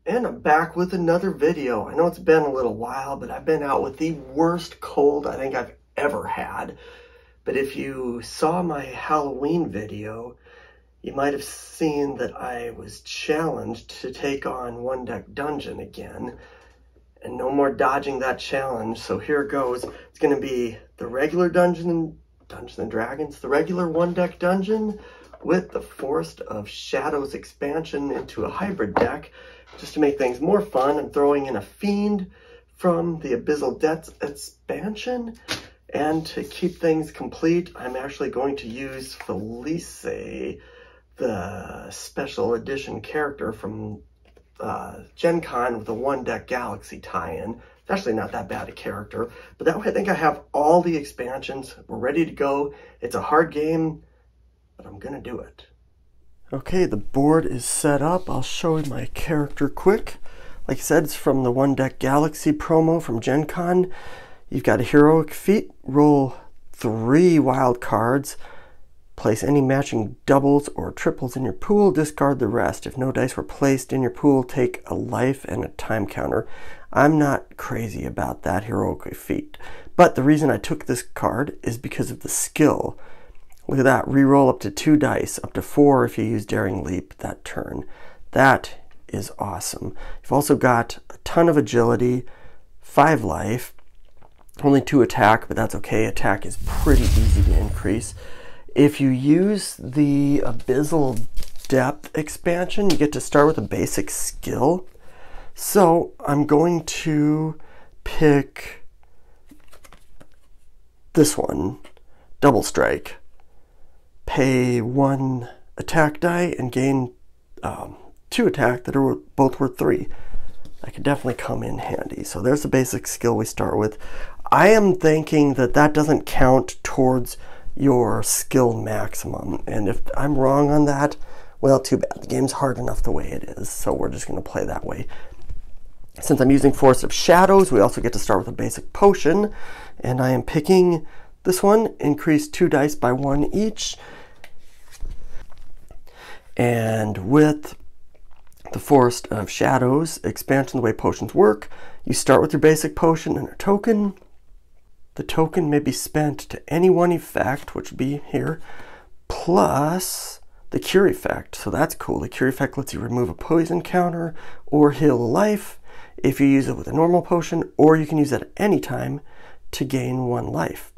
And I'm back with another video. I know it's been a little while, but I've been out with the worst cold I think I've ever had. But if you saw my Halloween video, you might have seen that I was challenged to take on One Deck Dungeon again. And no more dodging that challenge, so here it goes. It's going to be the regular Dungeons and Dragons, the regular One Deck Dungeon with the Forest of Shadows expansion into a hybrid deck. Just to make things more fun, I'm throwing in a Fiend from the Abyssal Depths expansion. And to keep things complete, I'm actually going to use Felisi, the special edition character from Gencon with a One Deck Galaxy tie-in. It's actually not that bad a character, but that way I think I have all the expansions. We're ready to go. It's a hard game, but I'm gonna do it. Okay, the board is set up. I'll show you my character quick. Like I said, it's from the One Deck Galaxy promo from Gencon. You've got a heroic feat, roll 3 wild cards, place any matching doubles or triples in your pool, discard the rest. If no dice were placed in your pool, take a life and a time counter. I'm not crazy about that heroic feat, but the reason I took this card is because of the skill. Look at that, reroll up to 2 dice, up to 4 if you use Daring Leap that turn. That is awesome. You've also got a ton of agility, 5 life, only 2 attack, but that's okay. Attack is pretty easy to increase. If you use the Abyssal Depth expansion, you get to start with a basic skill. So I'm going to pick this one, Double Strike. Pay 1 attack die and gain 2 attack that are both worth 3. That could definitely come in handy. So there's the basic skill we start with. I am thinking that that doesn't count towards your skill maximum, and if I'm wrong on that, well, too bad. The game's hard enough the way it is, so we're just going to play that way. Since I'm using Forest of Shadows, we also get to start with a basic potion, and I am picking this one, increase 2 dice by 1 each. And with the Forest of Shadows expansion, the way potions work, you start with your basic potion and a token. The token may be spent to any one effect, which would be here, plus the cure effect. So that's cool. The cure effect lets you remove a poison counter or heal a life if you use it with a normal potion, or you can use it at any time to gain 1 life.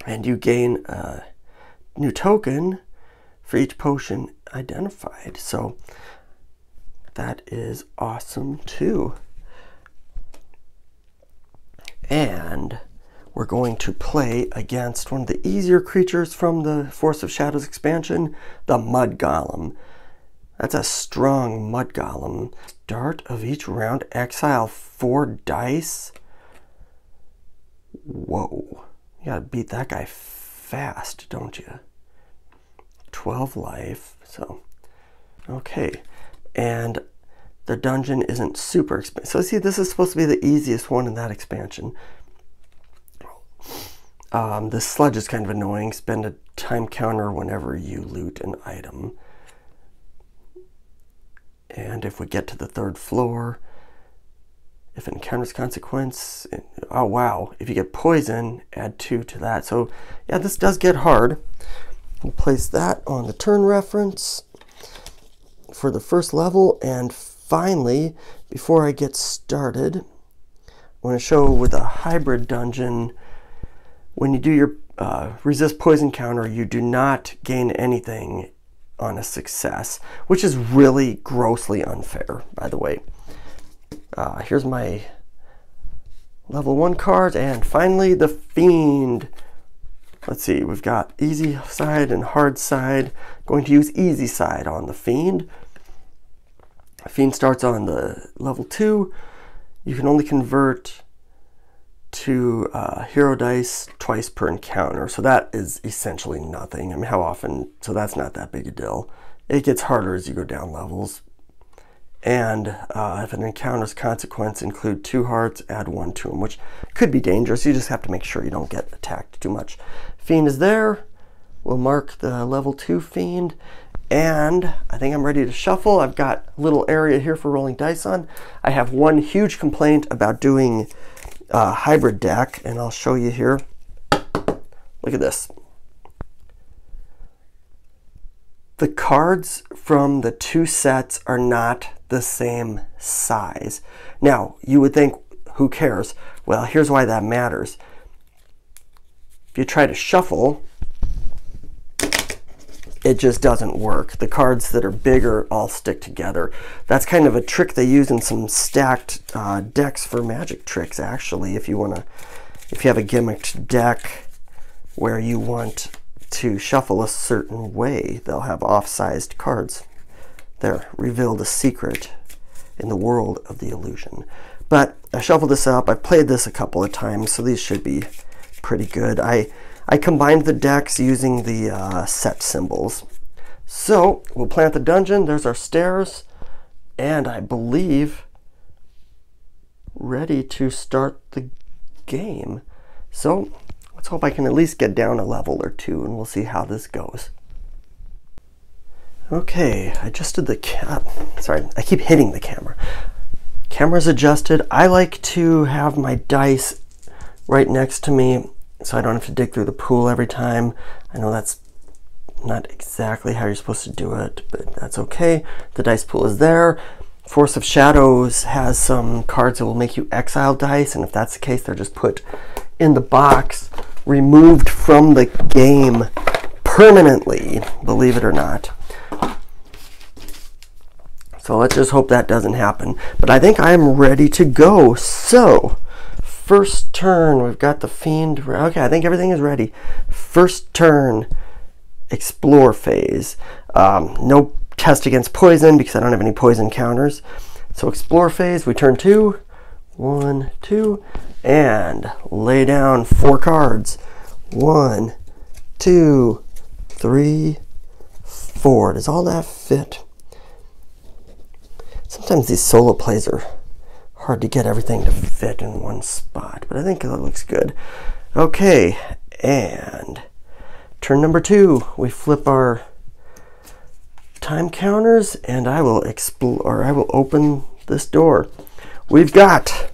And you gain a new token for each potion identified. So that is awesome too. And we're going to play against one of the easier creatures from the Forest of Shadows expansion, the Mud Golem. That's a strong Mud Golem. Start of each round, exile 4 dice. Whoa. You gotta beat that guy fast, don't you? 12 life, so, okay. And the dungeon isn't super expensive. So see, this is supposed to be the easiest one in that expansion. The sludge is kind of annoying. Spend a time counter whenever you loot an item. And if we get to the 3rd floor, if it encounters consequence, oh wow, if you get poison, add 2 to that. So yeah, this does get hard. We'll place that on the turn reference for the first level. And finally, before I get started, I want to show with a hybrid dungeon, when you do your resist poison counter, you do not gain anything on a success, which is really grossly unfair, by the way. Here's my level 1 card, and finally the Fiend. Let's see, we've got easy side and hard side. Going to use easy side on the Fiend. Fiend starts on the level 2. You can only convert to hero dice twice per encounter, so that is essentially nothing. I mean, how often? So that's not that big a deal. It gets harder as you go down levels. And if an encounter's consequence, include 2 hearts, add 1 to them, which could be dangerous. You just have to make sure you don't get attacked too much. Fiend is there. We'll mark the level 2 Fiend. And I think I'm ready to shuffle. I've got a little area here for rolling dice on. I have one huge complaint about doing a hybrid deck, and I'll show you here. Look at this. The cards from the two sets are not the same size. Now, you would think, who cares? Well, here's why that matters. If you try to shuffle, it just doesn't work. The cards that are bigger all stick together. That's kind of a trick they use in some stacked decks for magic tricks, actually. If you have a gimmicked deck where you want to shuffle a certain way, they'll have off-sized cards. There, revealed a secret in the world of the illusion. But I shuffled this up. I've played this a couple of times, so these should be pretty good. I combined the decks using the set symbols. So we'll plant the dungeon. There's our stairs, and I believe ready to start the game. So let's hope I can at least get down a level or two, and we'll see how this goes. Okay, I adjusted the sorry, I keep hitting the camera. Camera's adjusted. I like to have my dice right next to me so I don't have to dig through the pool every time. I know that's not exactly how you're supposed to do it, but that's okay. The dice pool is there. Force of Shadows has some cards that will make you exile dice, and if that's the case, they're just put in the box, removed from the game permanently, believe it or not. So let's just hope that doesn't happen. But I think I'm ready to go. So, first turn, we've got the Fiend. Okay, I think everything is ready. First turn, Explore phase. No test against poison because I don't have any poison counters. So Explore phase, we turn 2. 1, 2, and lay down 4 cards. 1, 2, 3, 4. Does all that fit? Sometimes these solo plays are hard to get everything to fit in one spot, but I think it looks good. Okay, and turn number 2, we flip our time counters, and I will open this door. We've got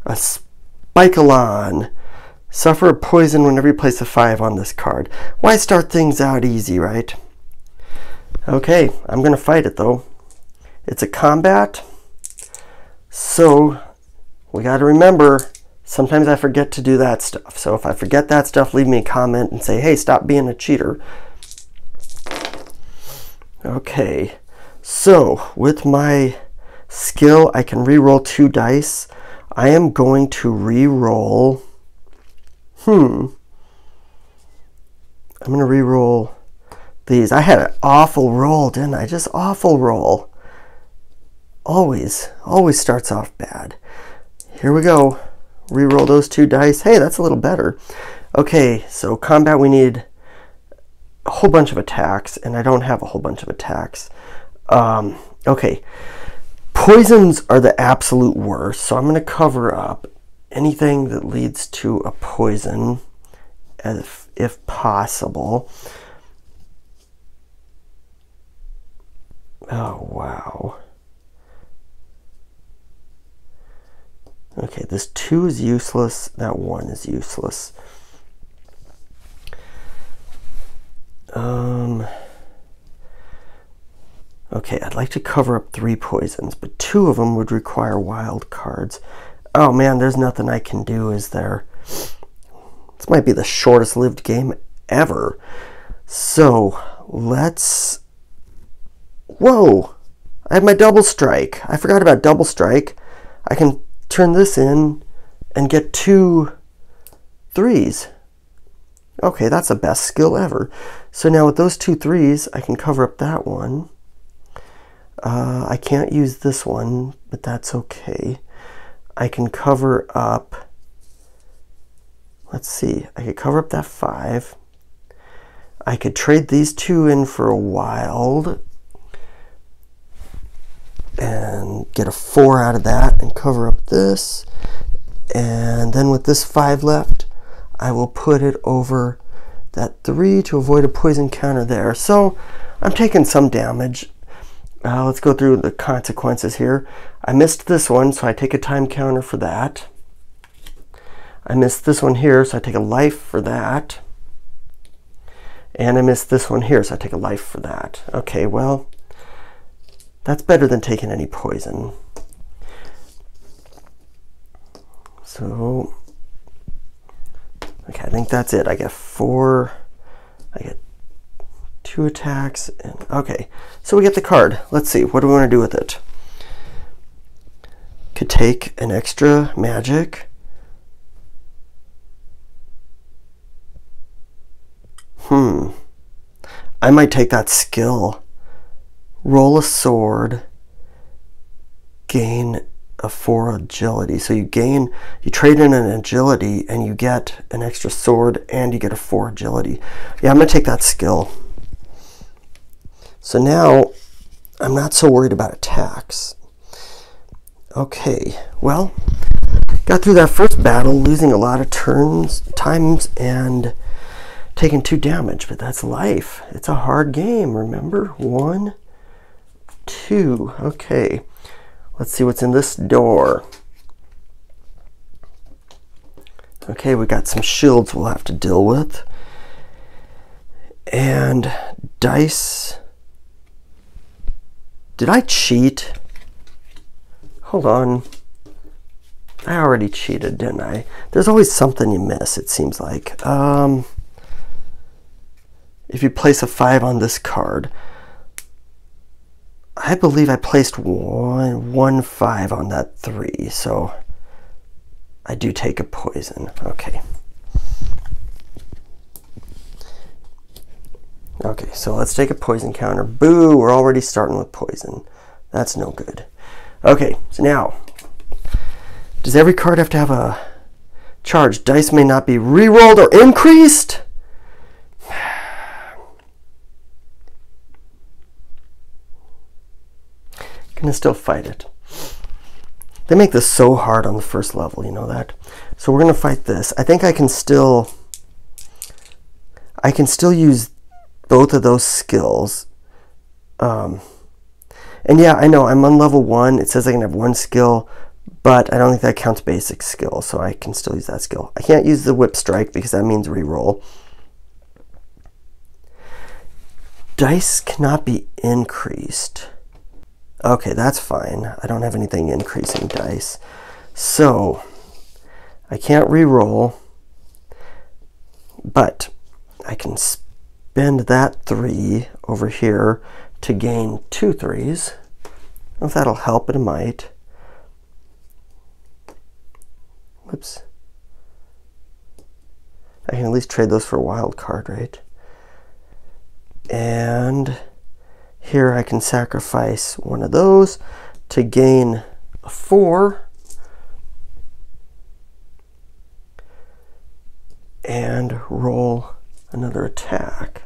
a Spike-a-lon. Suffer a poison whenever you place a 5 on this card. Why start things out easy, right? Okay, I'm going to fight it though. It's a combat, so we got to remember, sometimes I forget to do that stuff. So if I forget that stuff, leave me a comment and say, hey, stop being a cheater. Okay, so with my skill, I can re-roll 2 dice. I am going to re-roll, I'm going to re-roll these. I had an awful roll, didn't I? Just awful roll. Always starts off bad. Here we go. Reroll those 2 dice. Hey, that's a little better. Okay, so combat, we need a whole bunch of attacks, and I don't have a whole bunch of attacks. Okay, poisons are the absolute worst, so I'm going to cover up anything that leads to a poison, if possible. Oh, wow. Okay, this 2 is useless. That 1 is useless. Okay, I'd like to cover up 3 poisons, but 2 of them would require wild cards. Oh man, there's nothing I can do, is there? This might be the shortest lived game ever. So, let's... Whoa! I have my double strike. I forgot about double strike. I can turn this in and get 2 3s. Okay, that's the best skill ever. So now with those 2 3s, I can cover up that one. I can't use this one, but that's okay. I can cover up... Let's see. I could cover up that 5. I could trade these 2 in for a wild and get a 4 out of that and cover up this. And then with this 5 left, I will put it over that 3 to avoid a poison counter there. So I'm taking some damage. Let's go through the consequences here. I missed this one, so I take a time counter for that. I missed this one here, so I take a life for that. And I missed this one here, so I take a life for that. Okay, well, that's better than taking any poison. So, okay, I think that's it. I get 4, I get 2 attacks, and okay. So we get the card. Let's see, what do we want to do with it? Could take an extra magic. I might take that skill. Roll a sword, gain a 4 agility. So you trade in an agility and you get an extra sword and you get a 4 agility. Yeah, I'm gonna take that skill. So now I'm not so worried about attacks. Okay, well, got through that first battle, losing a lot of times and taking 2 damage, but that's life. It's a hard game, remember? 1, 2. Okay, let's see what's in this door. Okay, we got some shields we'll have to deal with. And dice. Did I cheat? Hold on. I already cheated, didn't I? There's always something you miss, it seems like. If you place a 5 on this card, I believe I placed 1 5 on that 3, so I do take a poison. Okay. Okay, so let's take a poison counter. Boo, we're already starting with poison. That's no good. Okay, so now, does every card have to have a charge? Dice may not be re-rolled or increased? Gonna still fight it. They make this so hard on the first level, you know that? So we're gonna fight this. I think I can still use both of those skills. And yeah, I know I'm on level 1. It says I can have 1 skill, but I don't think that counts basic skill, so I can still use that skill. I can't use the whip strike because that means reroll. Dice cannot be increased. Okay, that's fine. I don't have anything increasing dice. So, I can't re-roll, but I can spend that 3 over here to gain 2 3s. I don't know if that'll help, but it might. Whoops. I can at least trade those for a wild card, right? And here I can sacrifice 1 of those to gain a 4. And roll another attack.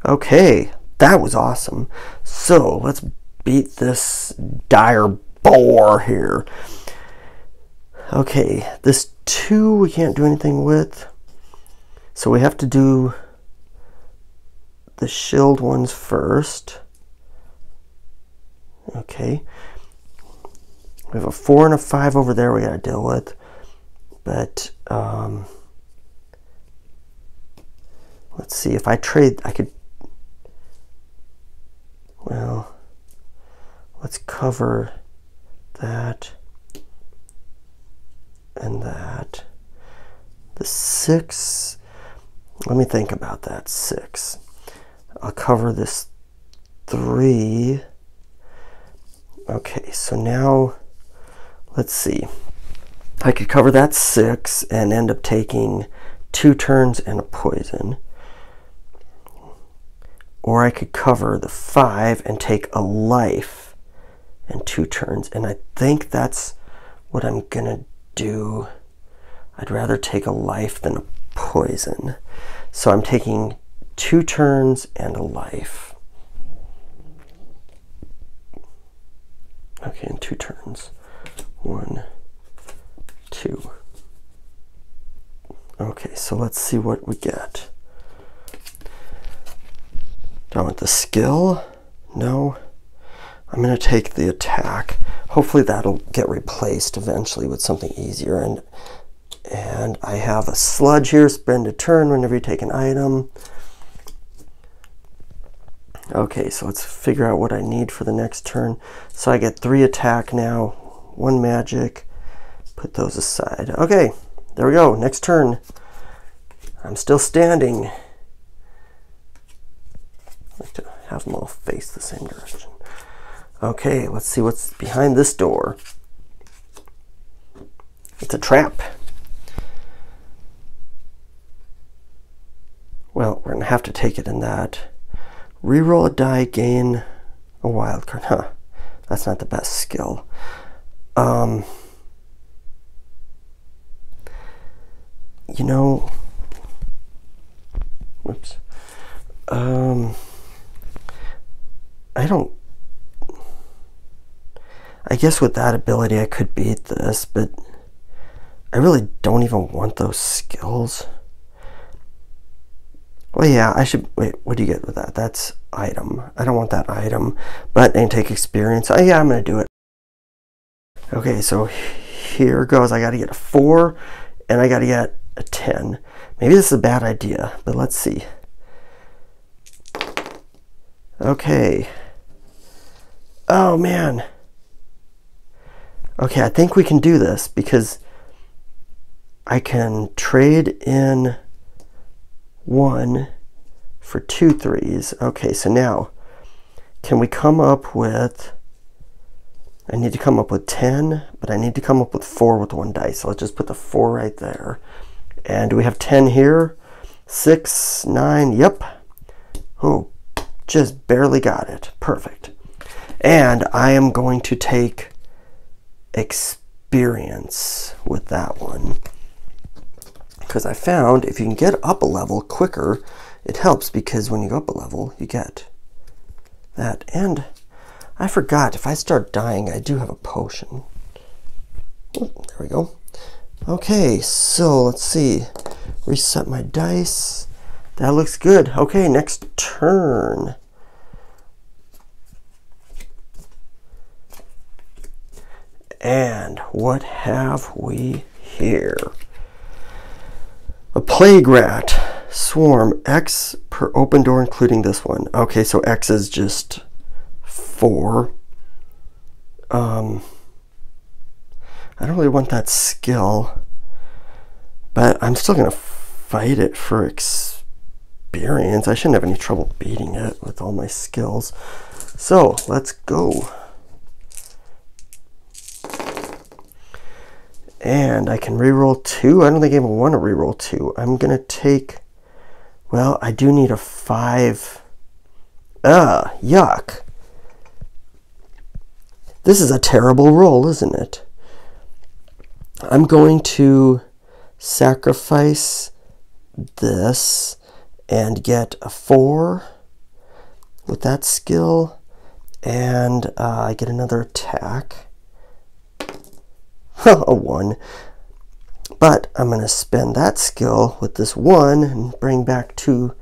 Okay, that was awesome. So let's beat this dire boar here. Okay, this 2 we can't do anything with. So we have to do the shield ones first. Okay. We have a 4 and a 5 over there we gotta deal with. But let's see, if I trade, I could, well, let's cover that and that. The 6, let me think about that. 6. I'll cover this 3. Okay, so now let's see. I could cover that 6 and end up taking 2 turns and a poison. Or I could cover the 5 and take a life and 2 turns. And I think that's what I'm gonna do. I'd rather take a life than a poison. So I'm taking 2 turns and a life. Okay, and 2 turns. 1, 2. Okay, so let's see what we get. Do I want the skill? No. I'm going to take the attack. Hopefully that'll get replaced eventually with something easier. And I have a sludge here, spend a turn whenever you take an item. Okay, so let's figure out what I need for the next turn. So I get 3 attack now, 1 magic. Put those aside. Okay, there we go. Next turn. I'm still standing. I like to have them all face the same direction. Okay, let's see what's behind this door. It's a trap. Well, we're going to have to take it in that. Reroll a die, gain a wild card. Huh, that's not the best skill. You know, whoops. I guess with that ability I could beat this, but I really don't even want those skills. Well, yeah, I should, wait, what do you get with that? That's item. I don't want that item, but they take experience. Oh, yeah, I'm going to do it. Okay, so here goes. I got to get a 4, and I got to get a 10. Maybe this is a bad idea, but let's see. Okay. Oh, man. Okay, I think we can do this because I can trade in 1 for 2 3s. Okay, so now can we come up with, I need to come up with 10, but I need to come up with 4 with 1 dice. So let's just put the 4 right there. And do we have 10 here? 6, 9, yep. Oh, just barely got it. Perfect. And I am going to take experience with that one. Because I found if you can get up a level quicker, it helps, because when you go up a level, you get that. And I forgot, if I start dying, I do have a potion. Oh, there we go. Okay, so let's see. Reset my dice. That looks good. Okay, next turn. And what have we here? A plague rat. Swarm. X per open door, including this one. Okay, so X is just 4. I don't really want that skill, but I'm still going to fight it for experience. I shouldn't have any trouble beating it with all my skills. So, let's go. And I can reroll 2. I don't think I even want to reroll 2. I'm going to take, well, I do need a 5. Yuck. This is a terrible roll, isn't it? I'm going to sacrifice this and get a 4 with that skill, and I get another attack. A 1. But I'm going to spend that skill with this 1 and bring back 2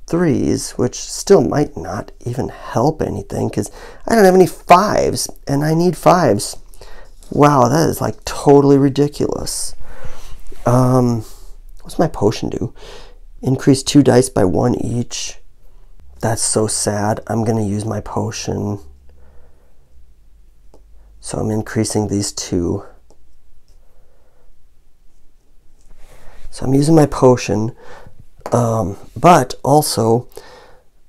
3s, which still might not even help anything because I don't have any 5s, and I need 5s. Wow, that is like totally ridiculous. What's my potion do? Increase 2 dice by 1 each. That's so sad. I'm going to use my potion. So I'm increasing these 2. So I'm using my potion, but also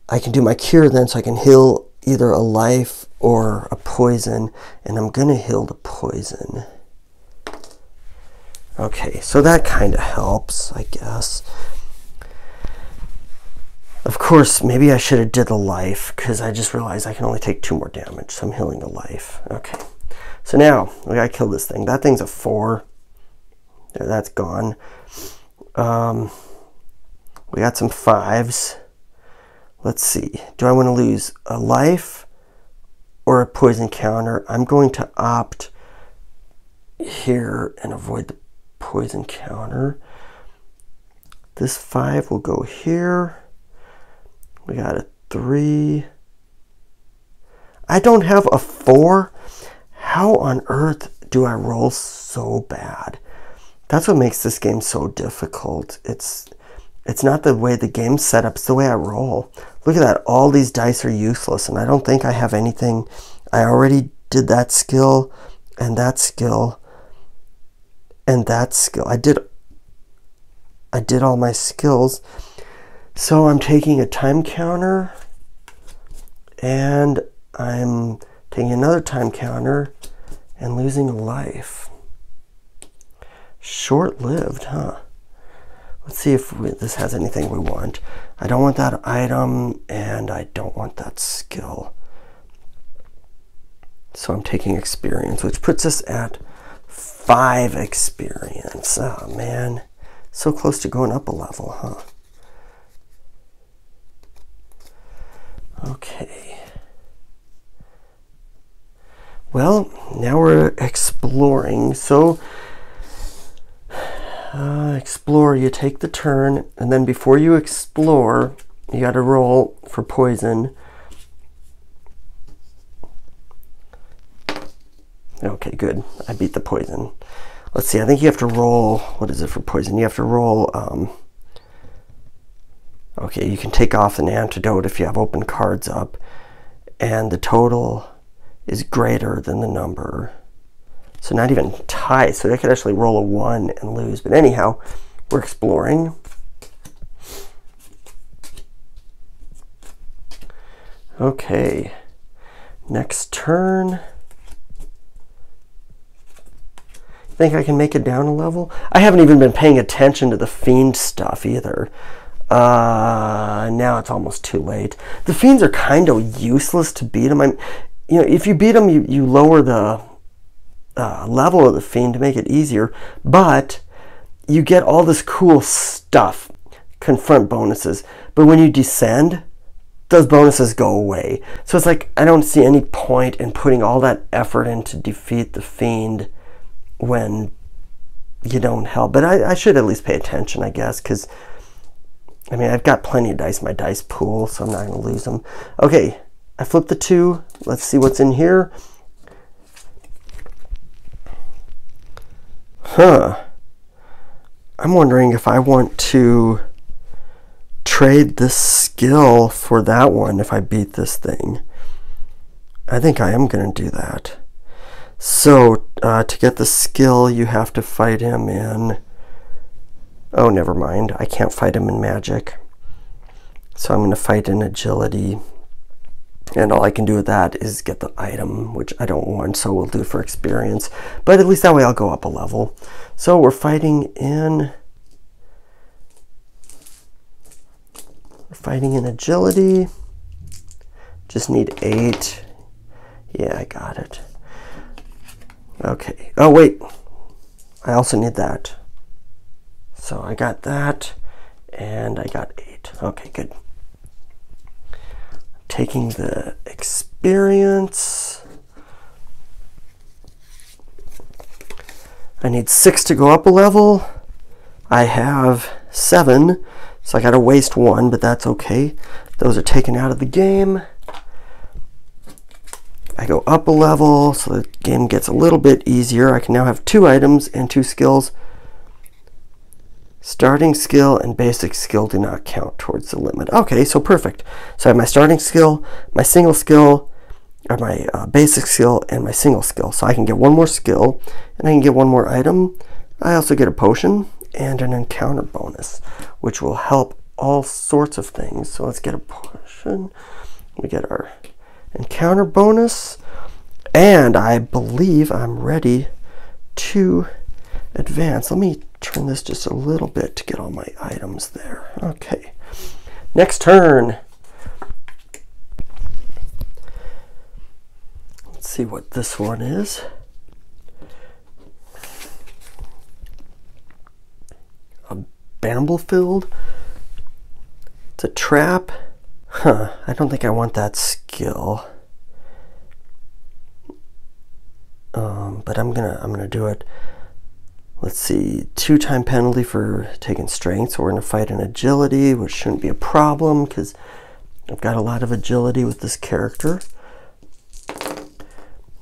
I can do my cure then, so I can heal either a life or a poison, and I'm going to heal the poison. Okay, so that kind of helps, I guess. Of course, maybe I should have did the life, because I just realized I can only take 2 more damage, so I'm healing the life. Okay, so now we gotta kill this thing. That thing's a 4. There, that's gone. We got some 5s. Let's see. Do I want to lose a life or a poison counter? I'm going to opt here and avoid the poison counter. This 5 will go here. We got a 3. I don't have a 4. How on earth do I roll so bad? That's what makes this game so difficult. It's not the way the game's set up, it's the way I roll. Look at that, all these dice are useless, and I don't think I have anything. I already did that skill, and that skill, and that skill. I did all my skills. So I'm taking a time counter, and I'm taking another time counter, and losing a life. Short-lived, huh? Let's see if this has anything we want. I don't want that item, and I don't want that skill. So I'm taking experience, which puts us at 5 experience. Oh, man. So close to going up a level, huh? Okay. Well, now we're exploring. So, explore, you take the turn, and then before you explore, you got to roll for poison. Okay, good. I beat the poison. Let's see, I think you have to roll, what is it for poison? You have to roll, okay, you can take off an antidote if you have open cards up, and the total is greater than the number. So not even tie, so I could actually roll a 1 and lose. But anyhow, we're exploring. Okay, next turn. Think I can make it down a level? I haven't even been paying attention to the fiend stuff either. Now it's almost too late. The fiends are kind of useless to beat them. You know, if you beat them, you lower the level of the fiend to make it easier, but you get all this cool stuff, confront bonuses. But when you descend, those bonuses go away. So it's like I don't see any point in putting all that effort in to defeat the fiend when you don't help. But I should at least pay attention, I guess, because I mean, I've got plenty of dice in my dice pool, so I'm not going to lose them. Okay, I flipped the 2. Let's see what's in here. Huh. I'm wondering if I want to trade this skill for that one if I beat this thing. I think I am going to do that. So, to get the skill, you have to fight him in... Oh, never mind. I can't fight him in magic. So I'm going to fight in agility. And all I can do with that is get the item, which I don't want, so we'll do it for experience. But at least that way I'll go up a level. So we're fighting in... We're fighting in agility. Just need 8. Yeah, I got it. Okay. Oh, wait. I also need that. So I got that, and I got 8. Okay, good. Taking the experience. I need 6 to go up a level. I have 7, so I got to waste 1, but that's okay. Those are taken out of the game. I go up a level, so the game gets a little bit easier. I can now have 2 items and 2 skills. Starting skill and basic skill do not count towards the limit. Okay, so perfect. So I have my starting skill, my single skill, or my basic skill, and my single skill. So I can get 1 more skill, and I can get 1 more item. I also get a potion and an encounter bonus, which will help all sorts of things. So let's get a potion. We get our encounter bonus, and I believe I'm ready to advance. Let me turn this just a little bit to get all my items there. Okay, next turn. Let's see what this one is. A Bamblefilled. It's a trap. Huh, I don't think I want that skill. But I'm gonna do it. Let's see, 2-time penalty for taking strength, so we're gonna fight in agility, which shouldn't be a problem because I've got a lot of agility with this character.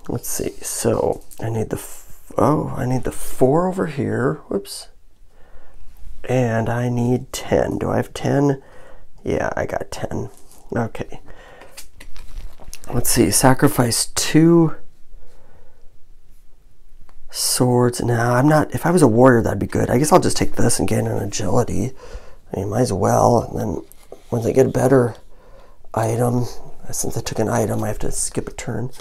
Let's see, so I need the 4 over here, whoops. And I need 10. Do I have 10? Yeah, I got 10. Okay. Let's see, sacrifice 2 swords. Now, I'm not, if I was a warrior, that'd be good. I guess I'll just take this and gain an agility. I mean, might as well. And then once I get a better item, since I took an item, I have to skip a turn.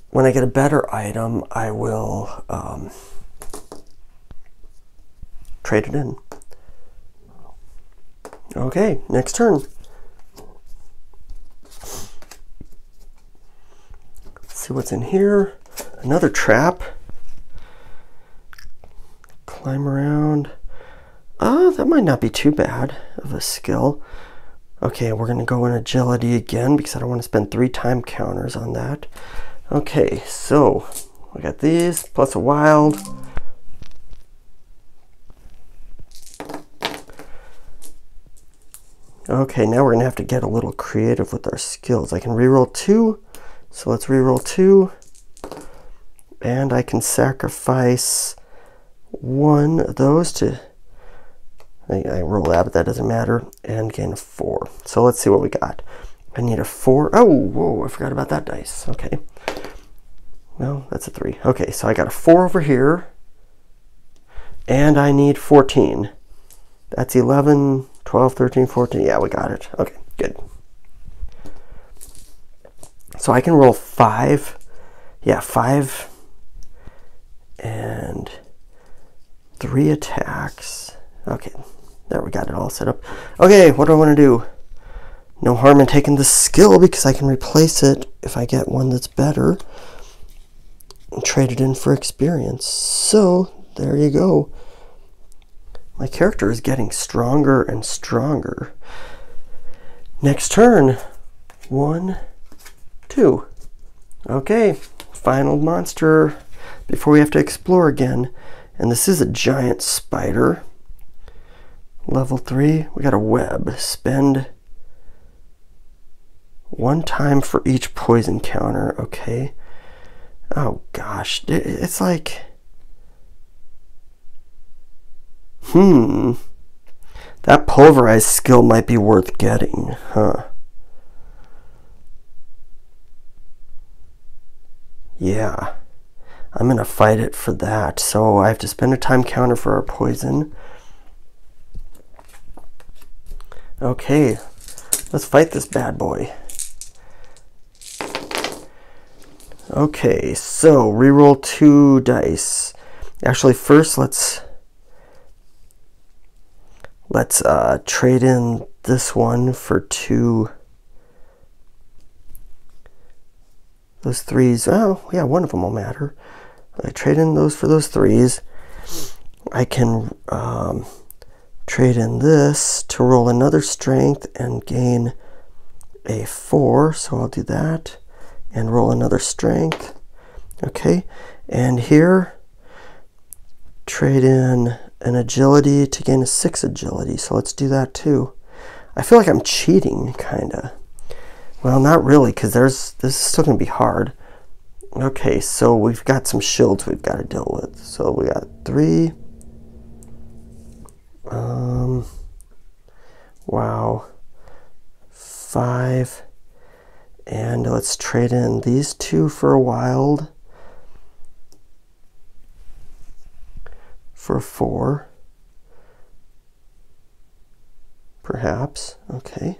When I get a better item, I will trade it in. Okay, next turn. Let's see what's in here. Another trap. Climb around. That might not be too bad of a skill. Okay, we're going to go in agility again because I don't want to spend 3 time counters on that. Okay, so we got these plus a wild. Okay, now we're going to have to get a little creative with our skills. I can reroll 2, so let's reroll 2. And I can sacrifice 1 of those to, I roll that, but that doesn't matter, and gain a 4. So let's see what we got. I need a 4. Oh, whoa, I forgot about that dice. Okay. No, that's a 3. Okay, so I got a 4 over here, and I need 14. That's 11, 12, 13, 14. Yeah, we got it. Okay, good. So I can roll 5. Yeah, 5 and 3 attacks. Okay, there, we got it all set up. Okay, what do I want to do? No harm in taking the skill because I can replace it if I get one that's better and trade it in for experience. So there you go. My character is getting stronger and stronger. Next turn. 1, 2. Okay, final monster before we have to explore again. And this is a giant spider. Level 3. We got a web. Spend 1 time for each poison counter. Okay. Oh gosh. It's like... That pulverized skill might be worth getting, huh? Yeah. I'm gonna fight it for that. So I have to spend a time counter for our poison. Okay. Let's fight this bad boy. Okay, so reroll 2 dice. Actually, first let's trade in this one for 2. Those 3s. Oh, yeah, one of them will matter. I trade in those for those 3s. I can trade in this to roll another strength and gain a 4. So I'll do that. And roll another strength. Okay. And here, trade in an agility to gain a 6 agility. So let's do that too. I feel like I'm cheating, kind of. Well, not really, because this is still going to be hard. Okay, so we've got some shields we've got to deal with. So we got 3. Wow. 5. And let's trade in these 2 for a wild. For 4. Perhaps. Okay.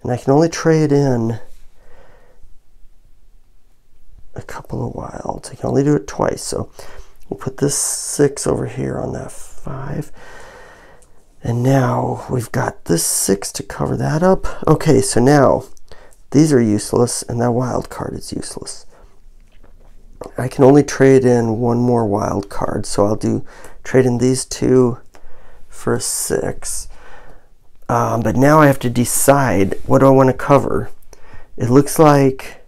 And I can only trade in a couple of wilds. I can only do it twice. So we'll put this 6 over here on that 5. And now we've got this 6 to cover that up. Okay, so now these are useless and that wild card is useless. I can only trade in 1 more wild card. So I'll trade in these 2 for a 6. But now I have to decide, what do I want to cover? It looks like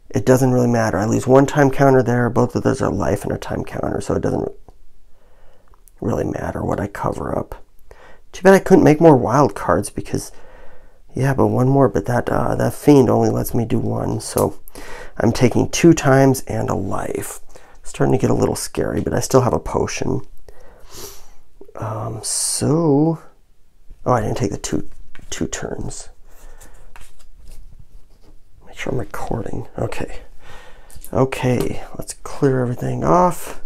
it doesn't really matter. I lose 1 time counter there. Both of those are life and a time counter, so it doesn't really matter what I cover up. Too bad I couldn't make more wild cards because, yeah, but one more. But that fiend only lets me do one, so I'm taking 2 times and a life. Starting to get a little scary, but I still have a potion. Oh, I didn't take the two turns. Make sure I'm recording. Okay. Okay, let's clear everything off.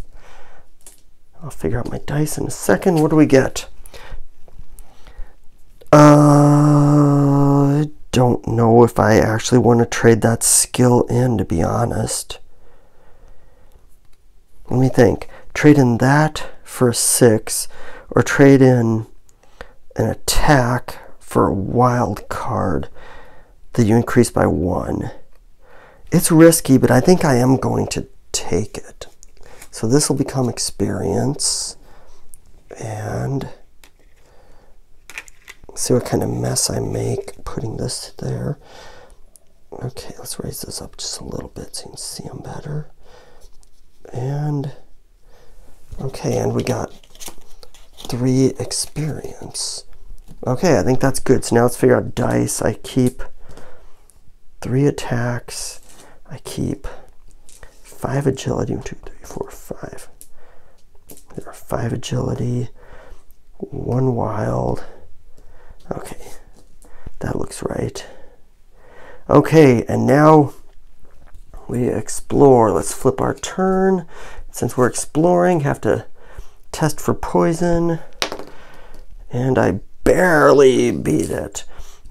I'll figure out my dice in a second. What do we get? I don't know if I actually want to trade that skill in, to be honest. Let me think. Trade in that for a 6, or trade in an attack for a wild card that you increase by 1. It's risky, but I think I am going to take it. So this will become experience. And see what kind of mess I make putting this there. Okay, let's raise this up just a little bit so you can see them better. And okay, and we got 3 experience. Okay, I think that's good. So now let's figure out dice. I keep 3 attacks. I keep 5 agility. 1, 2, 3, 4, 5. There are 5 agility, 1 wild. Okay, that looks right. Okay, and now we explore. Let's flip our turn. Since we're exploring, have to test for poison. And I barely beat it.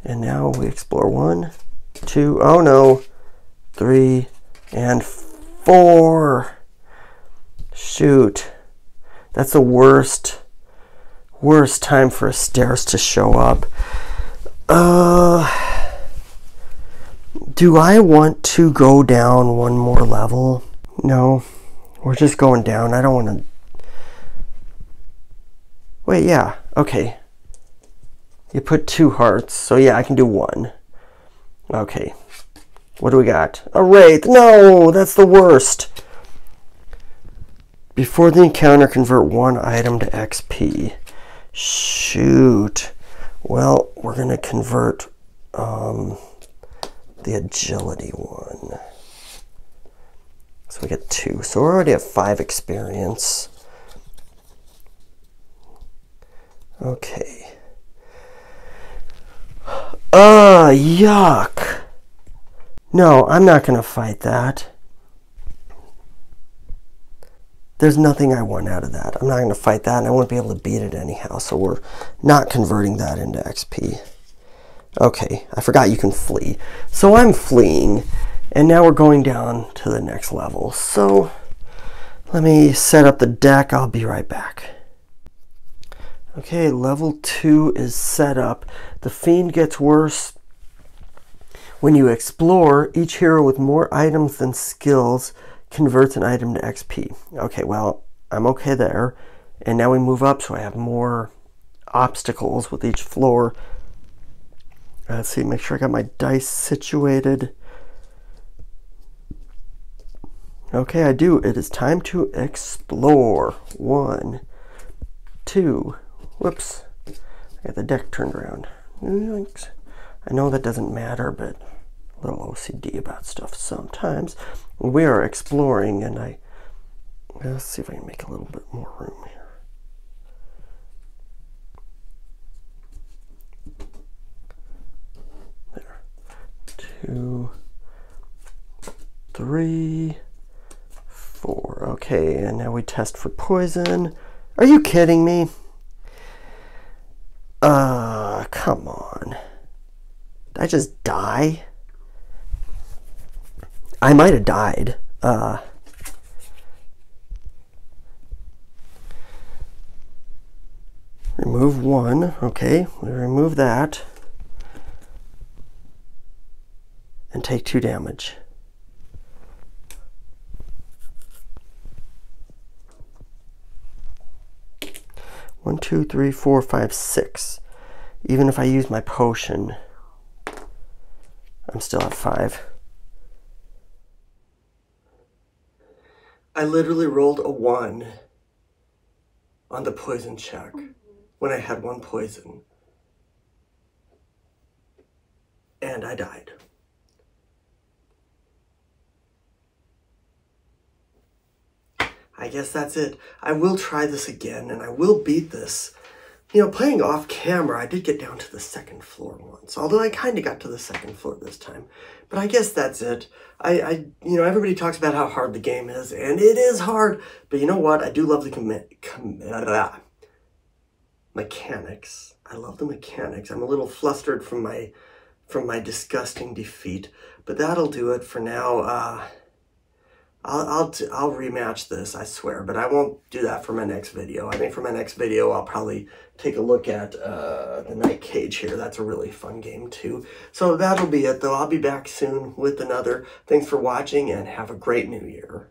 And now we explore 1, 2, oh no, 3, and 4. Shoot. That's the worst time for stairs to show up. Do I want to go down 1 more level? No, we're just going down. I don't want to... Wait, yeah, okay. You put 2 hearts, so yeah, I can do 1. Okay, what do we got? A wraith. No, that's the worst. Before the encounter, convert 1 item to XP. Shoot. Well, we're going to convert the agility one. So we get 2. So we already have 5 experience. Okay. Yuck. No, I'm not going to fight that. There's nothing I want out of that. I'm not going to fight that, and I won't be able to beat it anyhow, so we're not converting that into XP. Okay, I forgot you can flee. So I'm fleeing, and now we're going down to the next level. So let me set up the deck. I'll be right back. Okay, level 2 is set up. The Fiend gets worse. When you explore, each hero with more items than skills converts an item to XP. Okay, well, I'm okay there. And now we move up, so I have more obstacles with each floor. Let's see, make sure I got my dice situated. Okay, I do. It is time to explore. 1, 2. Whoops. I got the deck turned around. I know that doesn't matter, but a little OCD about stuff sometimes. We are exploring, and let's see if I can make a little bit more room here. There. 2, 3, 4. Okay, and now we test for poison. Are you kidding me? Come on. Did I just die? I might have died. Remove 1. Okay, we remove that. And take 2 damage. One, 2, 3, 4, 5, 6. Even if I use my potion, I'm still at 5. I literally rolled a 1 on the poison check. when I had one poison. And I died. I guess that's it. I will try this again, and I will beat this. You know, playing off camera, I did get down to the second floor once, although I kind of got to the second floor this time. But I guess that's it. You know, everybody talks about how hard the game is, and it is hard. But you know what? I do love the mechanics. I love the mechanics. I'm a little flustered from my disgusting defeat, but that'll do it for now. I'll rematch this, I swear, but I won't do that for my next video. I think for my next video, I'll probably take a look at the Night Cage here. That's a really fun game too. So that'll be it though. I'll be back soon with another. Thanks for watching and have a great new year.